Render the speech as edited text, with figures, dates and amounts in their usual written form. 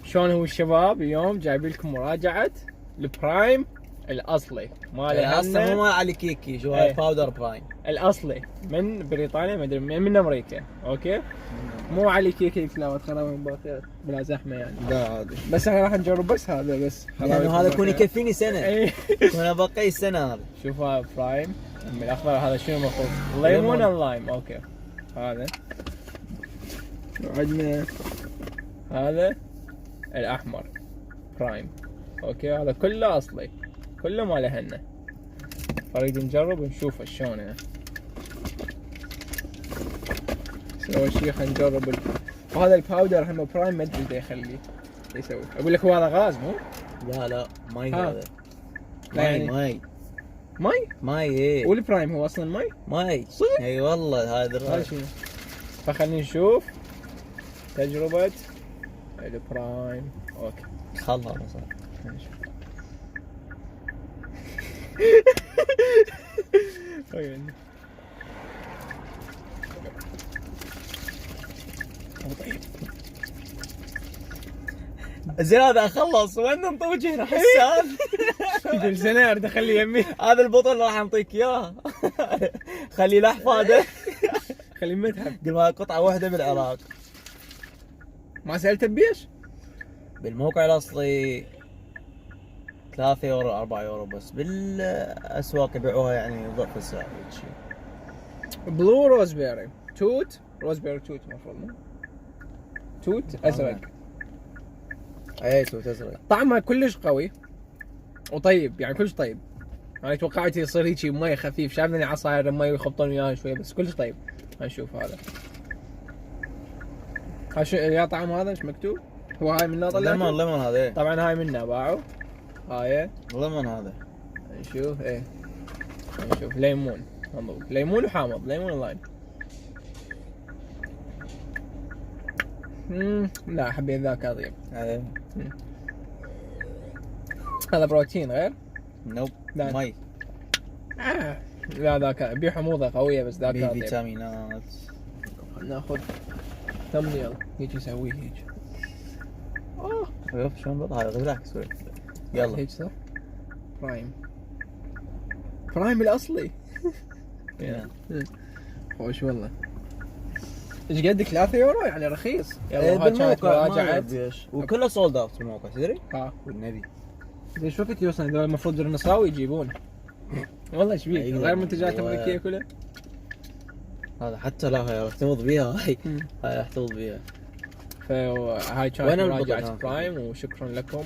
شلون هو الشباب اليوم جايب لكم مراجعة البرايم الأصلي ماله اصلا مو مال علي كيكي شو هاي باودر برايم الأصلي من بريطانيا ما ادري من امريكا. اوكي مو علي كيكي كلاوات خلاوي باقي بلا زحمه يعني. لا عادي بس احنا راح نجرب بس هذا بس لانه هذا يكون يكفيني سنه. اي وانا بقي سنه. هذا شوف هذا برايم من الاخضر. هذا شنو المفروض؟ ليمون اللايم. اوكي هذا عندنا هذا الاحمر برايم. اوكي هذا كله اصلي كله ما لهنا. نريد نجرب ونشوف شلون يعني. اول شيء خلينا نجرب وهذا الباودر هم برايم ما ادري ايش يخليه يسوي. اقول لك هو هذا غاز مو؟ لا ماي هذا. لا يعني ماي ايه. والبرايم هو اصلا ماي صدق؟ اي والله هذا شيء. فخلينا نشوف تجربة البرايم. اوكي خلص طيب زين هذا اخلص وين نطوج هنا حسان؟ يقول سنة اريد اخليه يمي. هذا البطل راح نعطيك اياه. خليه لحفاده. خليه متحف. قل ما قطعه واحده بالعراق. ما سالته بيش؟ بالموقع الاصلي 3 يورو 4 يورو بس بالاسواق يبيعوها يعني ضعف السعر. بلو روزبيري توت روزبيري توت المفروض مو؟ توت ازرق. اي توت ازرق. طعمه كلش قوي وطيب يعني كلش طيب. انا توقعت يصير هيك مي خفيف. شايفني عصاير مي ويخبطون وياها شويه بس كلش طيب. هنشوف هذا. شو يا طعم هذا ايش مكتوب؟ هو هاي منه طلع ليمون هذا. طبعا هاي منه باعوا. هاي ليمون هذا. نشوف ايه نشوف ليمون مضبوط. ليمون وحامض ليمون ولايم. لا حبيت ذاك اطيب. هذا بروتين غير؟ نوب لا. مي. لا ذاك بيه حموضه قويه بس ذاك اطيب. فيتامينات. ناخذ ثمنيل هيك يسويه هيك. شوف شلون بضع هذا بالعكس. يلا هيك صح؟ برايم الاصلي. خوش والله. ايش قد 3 يورو يعني رخيص. يلا بالموقع مراجعة وكله سولد اوت بالموقع تدري؟ والنبي ليش وقت يوصل هذول المفروض النصاوي يجيبون. والله ايش بيه غير منتجات امريكيه كلها. هذا حتى لا هاي احتفظ بيها. هاي احتفظ بيها. فهاي كانت مراجعة برايم وشكرا لكم.